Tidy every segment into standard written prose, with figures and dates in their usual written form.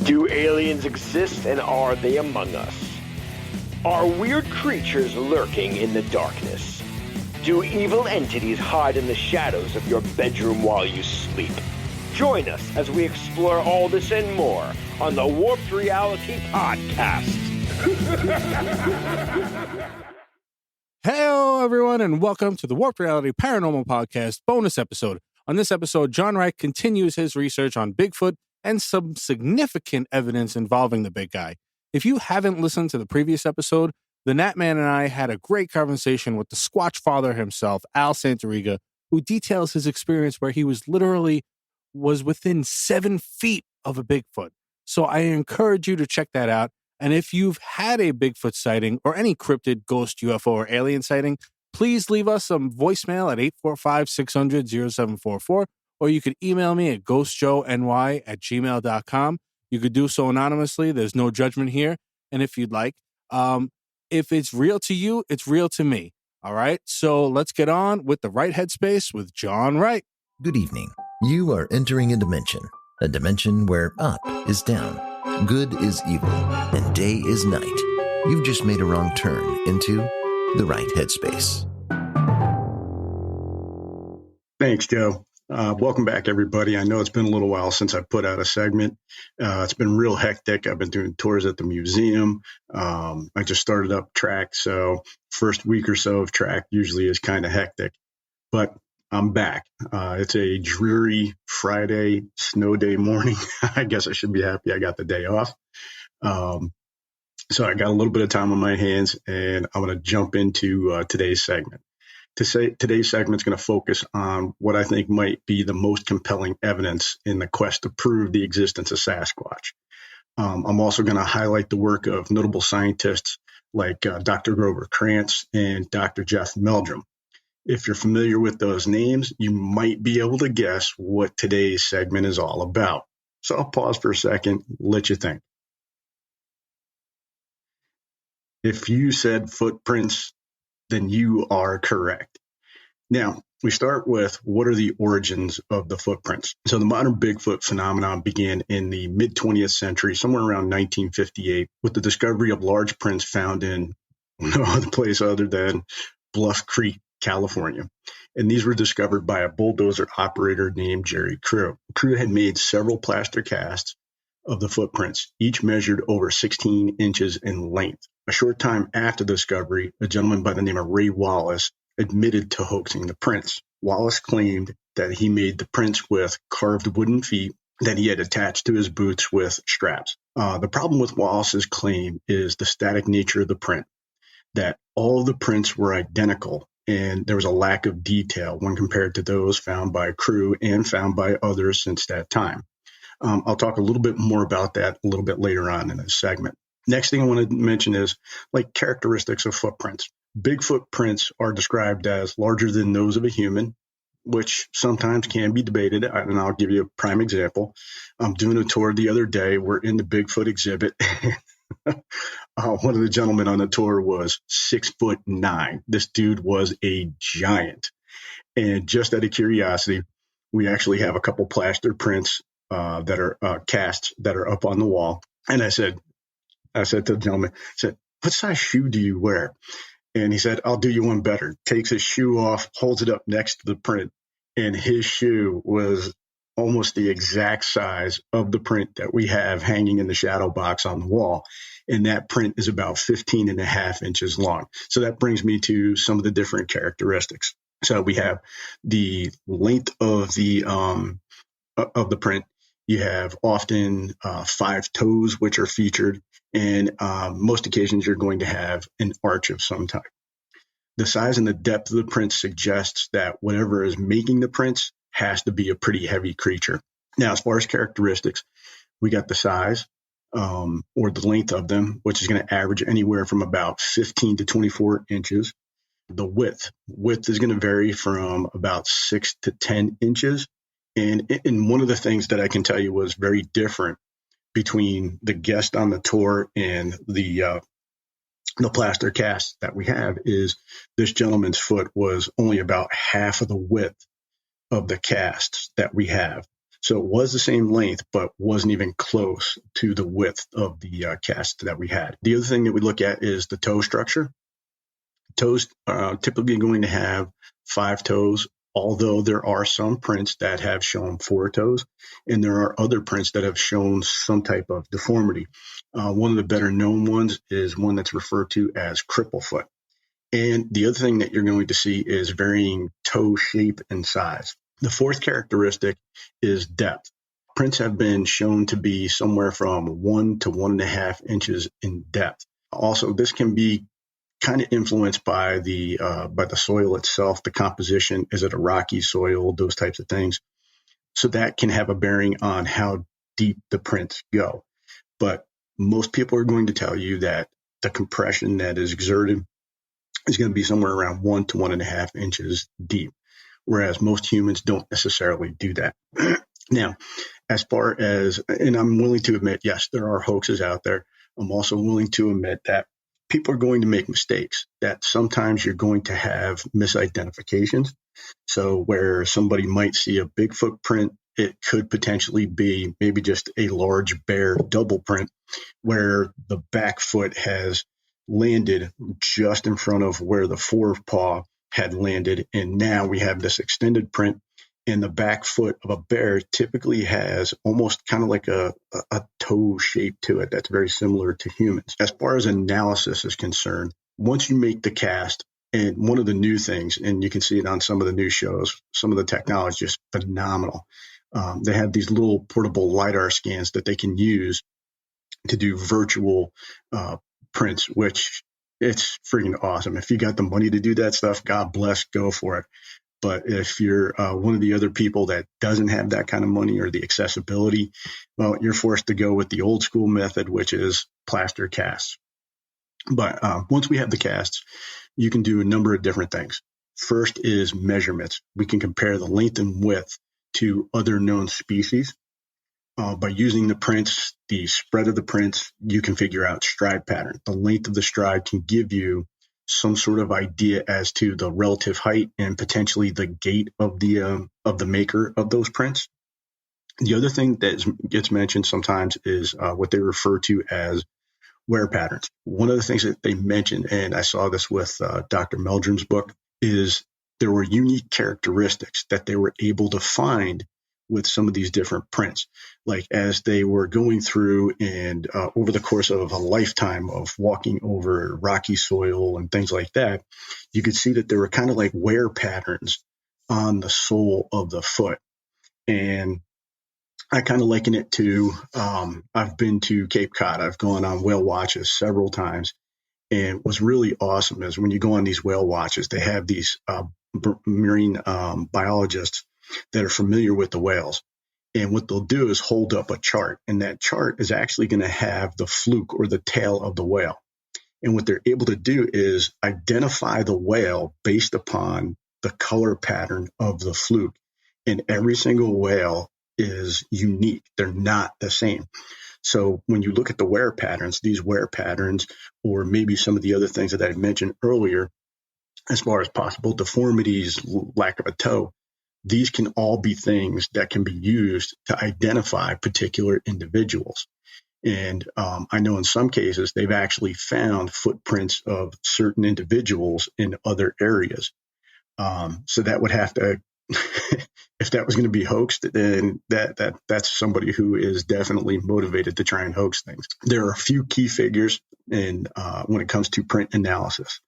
Do aliens exist, and are they among us? Are weird creatures lurking in the darkness? Do evil entities hide in the shadows of your bedroom while you sleep? Join us as we explore all this and more on the Warped Reality Podcast. Hello, everyone, and welcome to the Warped Reality Paranormal Podcast bonus episode. On this episode, John Wright continues his research on Bigfoot and some significant evidence involving the big guy. If you haven't listened to the previous episode, the Nat Man and I had a great conversation with the Squatch Father himself, Al Santoriga, who details his experience where he was within 7 feet of a Bigfoot. So I encourage you to check that out. And if you've had a Bigfoot sighting or any cryptid, ghost, UFO, or alien sighting, please leave us some voicemail at 845-600-0744, or you could email me at ghostjoeny@gmail.com. You could do so anonymously. There's no judgment here. And if you'd like, if it's real to you, it's real to me. All right. So let's get on with the Right Headspace with John Wright. Good evening. You are entering a dimension where up is down, good is evil, and day is night. You've just made a wrong turn into the Right Headspace. Thanks, Joe. Welcome back, everybody. I know it's been a little while since I put out a segment. It's been real hectic. I've been doing tours at the museum. I just started up track, so first week or so of track usually is kind of hectic. But I'm back. It's a dreary Friday snow day morning. I guess I should be happy I got the day off. So I got a little bit of time on my hands, and I'm going to jump into today's segment. Today's segment is going to focus on what I think might be the most compelling evidence in the quest to prove the existence of Sasquatch. I'm also going to highlight the work of notable scientists like Dr. Grover Krantz and Dr. Jeff Meldrum. If you're familiar with those names, you might be able to guess what today's segment is all about. So I'll pause for a second, let you think. If you said footprints, then you are correct. Now, we start with what are the origins of the footprints. So the modern Bigfoot phenomenon began in the mid-20th century, somewhere around 1958, with the discovery of large prints found in no other place other than Bluff Creek, California. And these were discovered by a bulldozer operator named Jerry Crew. Crew had made several plaster casts of the footprints, each measured over 16 inches in length. A short time after the discovery, a gentleman by the name of Ray Wallace admitted to hoaxing the prints. Wallace claimed that he made the prints with carved wooden feet that he had attached to his boots with straps. The problem with Wallace's claim is the static nature of the print, that all the prints were identical, and there was a lack of detail when compared to those found by Crew and found by others since that time. I'll talk a little bit more about that a little bit later on in this segment. Next thing I want to mention is characteristics of footprints. Bigfoot prints are described as larger than those of a human, which sometimes can be debated. And I'll give you a prime example. I'm doing a tour the other day. We're in the Bigfoot exhibit. One of the gentlemen on the tour was 6'9". This dude was a giant. And just out of curiosity, we actually have a couple plaster prints that are casts that are up on the wall. And I said to the gentleman, what size shoe do you wear? And he said, I'll do you one better. Takes his shoe off, holds it up next to the print. And his shoe was almost the exact size of the print that we have hanging in the shadow box on the wall. And that print is about 15 and a half inches long. So that brings me to some of the different characteristics. So we have the length of the print. You have often 5 toes, which are featured, and most occasions you're going to have an arch of some type. The size and the depth of the print suggests that whatever is making the prints has to be a pretty heavy creature. Now, as far as characteristics, we got the size or the length of them, which is going to average anywhere from about 15 to 24 inches. The width is going to vary from about 6 to 10 inches. And one of the things that I can tell you was very different between the guest on the tour and the plaster cast that we have is this gentleman's foot was only about half of the width of the casts that we have. So it was the same length, but wasn't even close to the width of the cast that we had. The other thing that we look at is the toe structure. Toes are typically going to have 5 toes, although there are some prints that have shown 4 toes, and there are other prints that have shown some type of deformity. One of the better known ones is one that's referred to as cripple foot. And the other thing that you're going to see is varying toe shape and size. The fourth characteristic is depth. Prints have been shown to be somewhere from 1 to 1.5 inches in depth. Also, this can be kind of influenced by the soil itself, the composition. Is it a rocky soil? Those types of things. So that can have a bearing on how deep the prints go. But most people are going to tell you that the compression that is exerted is going to be somewhere around 1 to 1.5 inches deep, whereas most humans don't necessarily do that. Now, as far as, and I'm willing to admit, yes, there are hoaxes out there. I'm also willing to admit that people are going to make mistakes, that sometimes you're going to have misidentifications. So where somebody might see a Bigfoot print, it could potentially be maybe just a large bear double print where the back foot has landed just in front of where the forepaw had landed. And now we have this extended print, and the back foot of a bear typically has almost kind of like a toe shape to it that's very similar to humans. As far as analysis is concerned, once you make the cast, and one of the new things, and you can see it on some of the new shows, some of the technology is phenomenal. They have these little portable LiDAR scans that they can use to do virtual prints, which it's freaking awesome. If you got the money to do that stuff, God bless, go for it. But if you're one of the other people that doesn't have that kind of money or the accessibility, well, you're forced to go with the old school method, which is plaster casts. But once we have the casts, you can do a number of different things. First is measurements. We can compare the length and width to other known species. By using the prints, the spread of the prints, you can figure out stride pattern. The length of the stride can give you some sort of idea as to the relative height and potentially the gait of the maker of those prints. The other thing that gets mentioned sometimes is what they refer to as wear patterns. One of the things that they mentioned, and I saw this with Dr. Meldrum's book, is there were unique characteristics that they were able to find with some of these different prints. Like as they were going through and over the course of a lifetime of walking over rocky soil and things like that, you could see that there were kind of like wear patterns on the sole of the foot. And I kind of liken it to, I've been to Cape Cod. I've gone on whale watches several times. And what's really awesome is when you go on these whale watches, they have these marine biologists that are familiar with the whales. And what they'll do is hold up a chart. And that chart is actually going to have the fluke or the tail of the whale. And what they're able to do is identify the whale based upon the color pattern of the fluke. And every single whale is unique. They're not the same. So when you look at the wear patterns, these wear patterns, or maybe some of the other things that I mentioned earlier, as far as possible deformities, lack of a toe, these can all be things that can be used to identify particular individuals. And I know in some cases, they've actually found footprints of certain individuals in other areas. So that would have to, if that was going to be hoaxed, then that's somebody who is definitely motivated to try and hoax things. There are a few key figures in when it comes to print analysis.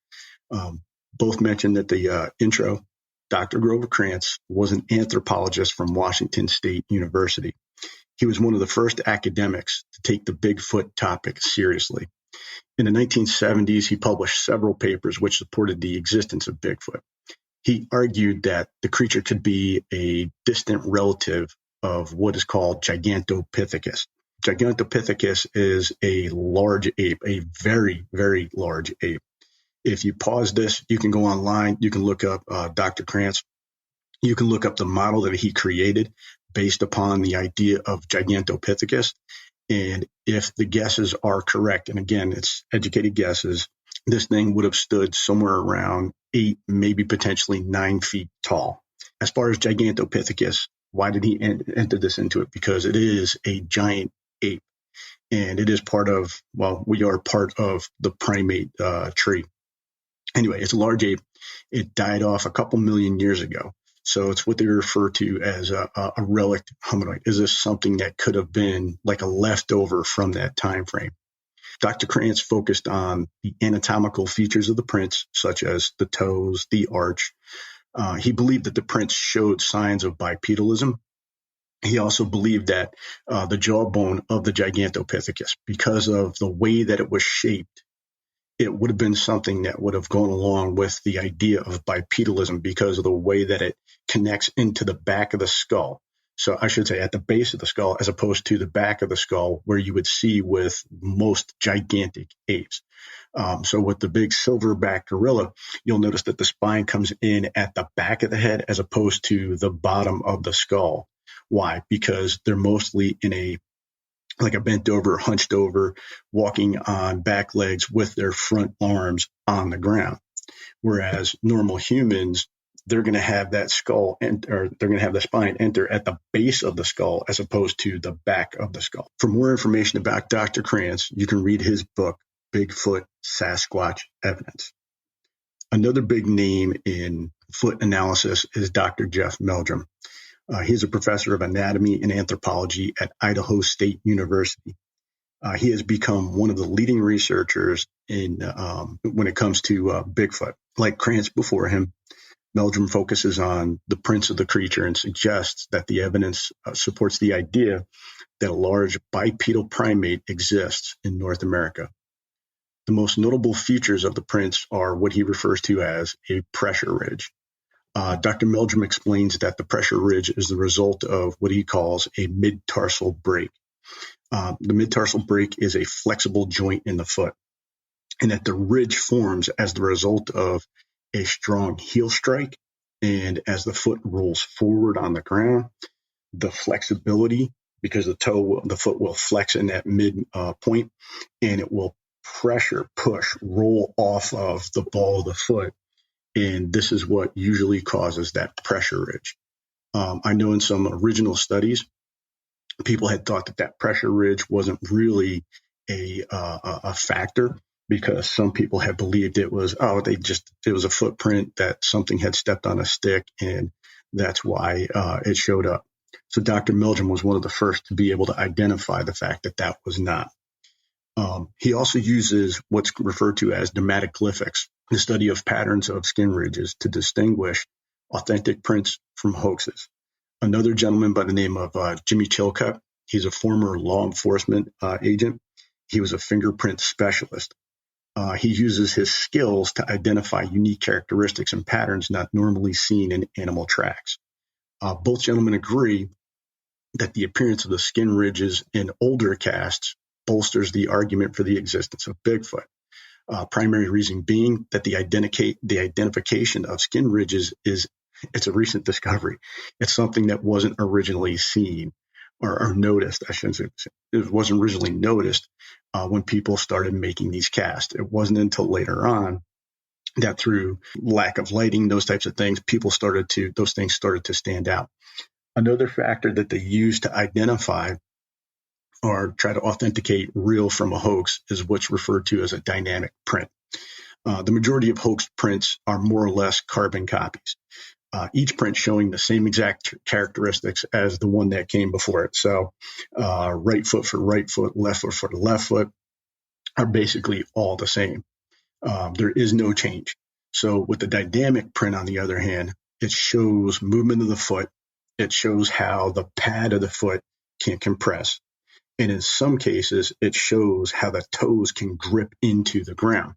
Both mentioned that the intro, Dr. Grover Krantz was an anthropologist from Washington State University. He was one of the first academics to take the Bigfoot topic seriously. In the 1970s, he published several papers which supported the existence of Bigfoot. He argued that the creature could be a distant relative of what is called Gigantopithecus. Gigantopithecus is a large ape, a very, very large ape. If you pause this, you can go online, you can look up Dr. Krantz. You can look up the model that he created based upon the idea of Gigantopithecus. And if the guesses are correct, and again, it's educated guesses, this thing would have stood somewhere around 8, maybe potentially 9 feet tall. As far as Gigantopithecus, Why did he enter this into it? Because it is a giant ape, and it is we are part of the primate tree. Anyway, it's a large ape. It died off a couple million years ago. So it's what they refer to as a relic hominoid. Is this something that could have been like a leftover from that time frame? Dr. Krantz focused on the anatomical features of the prints, such as the toes, the arch. He believed that the prints showed signs of bipedalism. He also believed that the jawbone of the Gigantopithecus, because of the way that it was shaped, it would have been something that would have gone along with the idea of bipedalism because of the way that it connects into the back of the skull. So I should say at the base of the skull, as opposed to the back of the skull, where you would see with most gigantic apes. So with the big silverback gorilla, you'll notice that the spine comes in at the back of the head as opposed to the bottom of the skull. Why? Because they're mostly in a bent over, hunched over, walking on back legs with their front arms on the ground. Whereas normal humans, they're going to have that they're going to have the spine enter at the base of the skull as opposed to the back of the skull. For more information about Dr. Krantz, you can read his book, Bigfoot Sasquatch Evidence. Another big name in foot analysis is Dr. Jeff Meldrum. He's a professor of anatomy and anthropology at Idaho State University. He has become one of the leading researchers when it comes to Bigfoot. Like Krantz before him, Meldrum focuses on the prints of the creature and suggests that the evidence supports the idea that a large bipedal primate exists in North America. The most notable features of the prints are what he refers to as a pressure ridge. Dr. Meldrum explains that the pressure ridge is the result of what he calls a mid-tarsal break. The mid-tarsal break is a flexible joint in the foot, and that the ridge forms as the result of a strong heel strike, and as the foot rolls forward on the ground, the flexibility, because the foot will flex in that mid point, and it will roll off of the ball of the foot. And this is what usually causes that pressure ridge. I know in some original studies, people had thought that pressure ridge wasn't really a factor, because some people had believed it was a footprint that something had stepped on a stick, and that's why it showed up. So Dr. Meldrum was one of the first to be able to identify the fact that was not. He also uses what's referred to as dermatoglyphics, the study of patterns of skin ridges, to distinguish authentic prints from hoaxes. Another gentleman by the name of Jimmy Chilcutt, he's a former law enforcement agent. He was a fingerprint specialist. He uses his skills to identify unique characteristics and patterns not normally seen in animal tracks. Both gentlemen agree that the appearance of the skin ridges in older casts bolsters the argument for the existence of Bigfoot. Primary reason being that the identification of skin ridges it's a recent discovery. It's something that wasn't originally seen or noticed. I shouldn't say it wasn't originally noticed when people started making these casts. It wasn't until later on that, through lack of lighting, those types of things, those things started to stand out. Another factor that they use to identify or try to authenticate real from a hoax is what's referred to as a dynamic print. The majority of hoax prints are more or less carbon copies, each print showing the same exact characteristics as the one that came before it. So right foot for right foot, left foot for the left foot are basically all the same. There is no change. So with the dynamic print, on the other hand, it shows movement of the foot. It shows how the pad of the foot can compress. And in some cases, it shows how the toes can grip into the ground.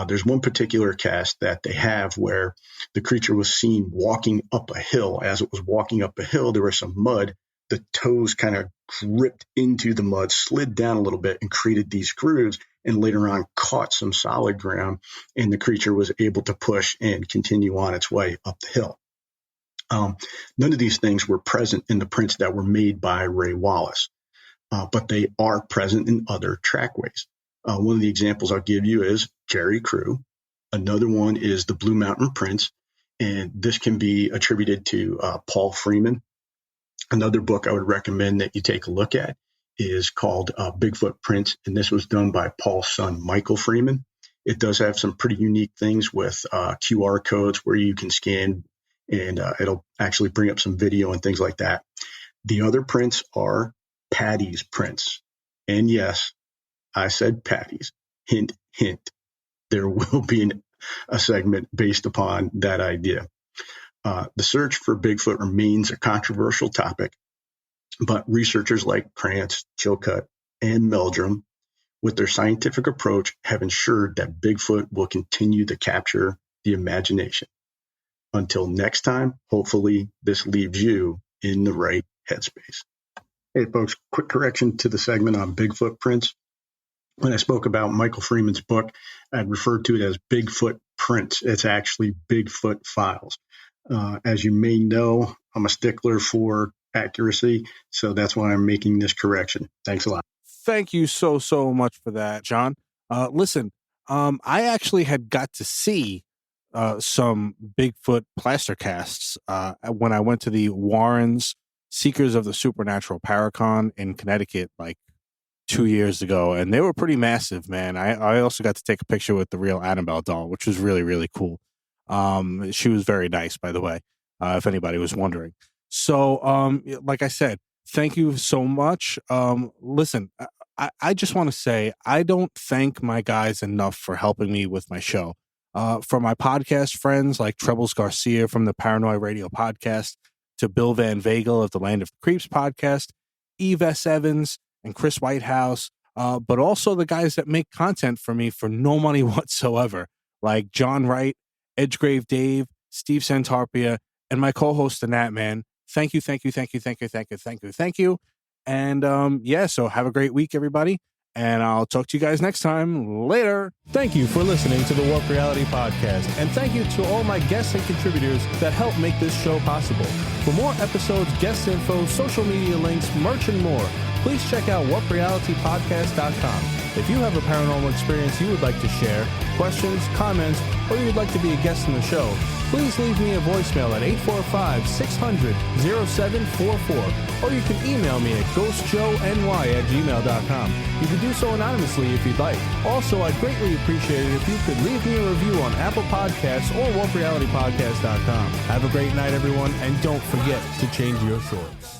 There's one particular cast that they have where the creature was seen walking up a hill. As it was walking up a hill, there was some mud. The toes kind of gripped into the mud, slid down a little bit, and created these grooves, and later on caught some solid ground, and the creature was able to push and continue on its way up the hill. None of these things were present in the prints that were made by Ray Wallace. But they are present in other trackways. One of the examples I'll give you is Jerry Crew. Another one is the Blue Mountain prints, and this can be attributed to Paul Freeman. Another book I would recommend that you take a look at is called Bigfoot Prints, and this was done by Paul's son, Michael Freeman. It does have some pretty unique things with QR codes where you can scan, and it'll actually bring up some video and things like that. The other prints are Patty's prints. And yes, I said Patty's. Hint, hint. There will be a segment based upon that idea. The search for Bigfoot remains a controversial topic, but researchers like Krantz, Chilcutt, and Meldrum, with their scientific approach, have ensured that Bigfoot will continue to capture the imagination. Until next time, hopefully this leaves you in the right headspace. Hey folks, quick correction to the segment on Bigfoot prints. When I spoke about Michael Freeman's book, I'd referred to it as Bigfoot Prints. It's actually Bigfoot Files. As you may know, I'm a stickler for accuracy, so that's why I'm making this correction. Thanks a lot. Thank you so much for that, John. Listen, I actually had got to see some Bigfoot plaster casts when I went to the Warrens Seekers of the Supernatural Paracon in Connecticut like 2 years ago, and they were pretty massive, man. I also got to take a picture with the real Annabelle doll, which was really, really cool. She was very nice, by the way, if anybody was wondering. So, like I said, thank you so much. Listen, I just want to say I don't thank my guys enough for helping me with my show. For my podcast friends like Trebles Garcia from the Paranoi Radio podcast, to Bill Van Vagel of the Land of Creeps podcast, Eve S. Evans, and Chris Whitehouse, but also the guys that make content for me for no money whatsoever, like John Wright, Edgegrave Dave, Steve Santarpia, and my co-host, the Nat Man. Thank you. And yeah, so have a great week, everybody. And I'll talk to you guys next time. Later. Thank you for listening to the Warp Reality Podcast. And thank you to all my guests and contributors that help make this show possible. For more episodes, guest info, social media links, merch, and more, please check out warprealitypodcast.com. If you have a paranormal experience you would like to share, questions, comments, or you'd like to be a guest in the show, please leave me a voicemail at 845-600-0744, or you can email me at ghostjoeny@gmail.com. You can do so anonymously if you'd like. Also, I'd greatly appreciate it if you could leave me a review on Apple Podcasts or warprealitypodcast.com. Have a great night, everyone, and don't forget to change your shorts.